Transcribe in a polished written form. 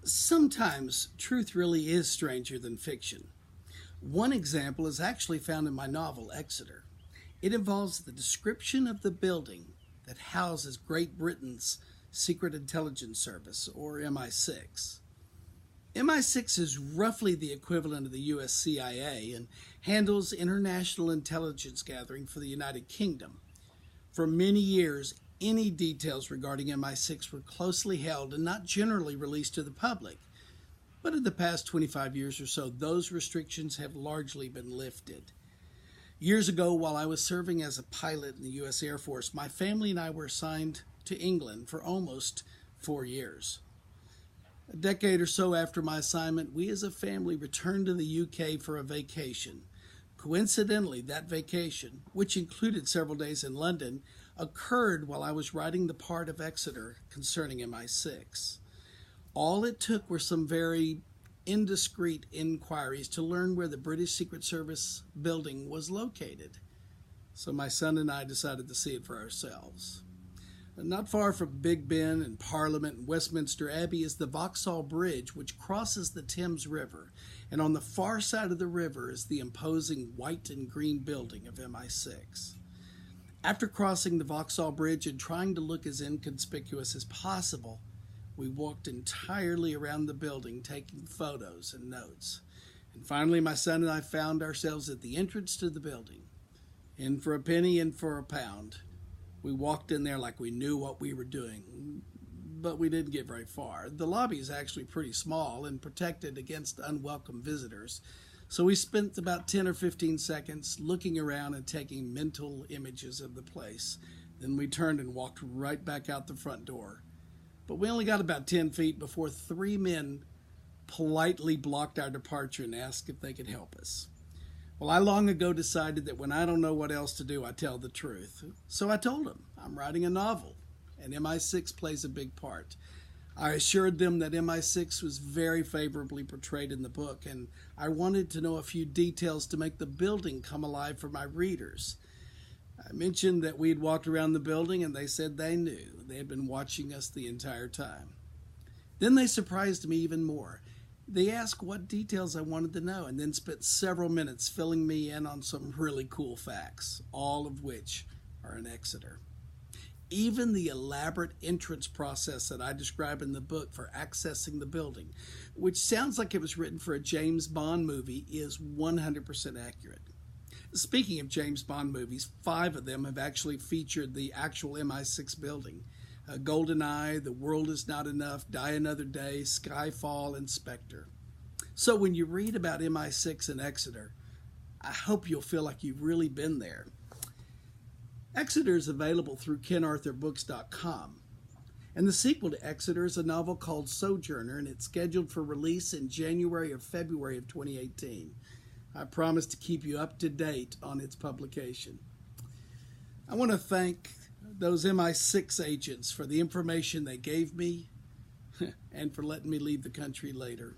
Sometimes truth really is stranger than fiction. One example is actually found in my novel, Exeter. It involves the description of the building that houses Great Britain's Secret Intelligence Service, or MI6. MI6 is roughly the equivalent of the US CIA and handles international intelligence gathering for the United Kingdom. For many years, any details regarding MI6 were closely held and not generally released to the public. But in the past 25 years or so, those restrictions have largely been lifted. Years ago, while I was serving as a pilot in the U.S. Air Force, my family and I were assigned to England for almost 4 years. A decade or so after my assignment, we as a family returned to the UK for a vacation. Coincidentally, that vacation, which included several days in London, occurred while I was writing the part of Exeter concerning MI6. All it took were some very indiscreet inquiries to learn where the British Secret Service building was located. So my son and I decided to see it for ourselves. Not far from Big Ben and Parliament and Westminster Abbey is the Vauxhall Bridge, which crosses the Thames River, and on the far side of the river is the imposing white and green building of MI6. After crossing the Vauxhall Bridge and trying to look as inconspicuous as possible, we walked entirely around the building, taking photos and notes. And finally, my son and I found ourselves at the entrance to the building. In for a penny, in for a pound. We walked in there like we knew what we were doing, but we didn't get very far. The lobby is actually pretty small and protected against unwelcome visitors, so we spent about 10 or 15 seconds looking around and taking mental images of the place. Then we turned and walked right back out the front door. But we only got about 10 feet before 3 men politely blocked our departure and asked if they could help us. Well, I long ago decided that when I don't know what else to do, I tell the truth. So I told them I'm writing a novel, and MI6 plays a big part. I assured them that MI6 was very favorably portrayed in the book, and I wanted to know a few details to make the building come alive for my readers. I mentioned that we had walked around the building, and they said they knew. They had been watching us the entire time. Then they surprised me even more. They asked what details I wanted to know, and then spent several minutes filling me in on some really cool facts, all of which are in Exeter. Even the elaborate entrance process that I describe in the book for accessing the building, which sounds like it was written for a James Bond movie, is 100% accurate. Speaking of James Bond movies, 5 of them have actually featured the actual MI6 building. GoldenEye, The World Is Not Enough, Die Another Day, Skyfall, and Spectre. So when you read about MI6 in Exeter, I hope you'll feel like you've really been there. Exeter is available through KenArthurBooks.com. And the sequel to Exeter is a novel called Sojourner, and it's scheduled for release in January or February of 2018. I promise to keep you up to date on its publication. I want to thank those MI6 agents for the information they gave me and for letting me leave the country later.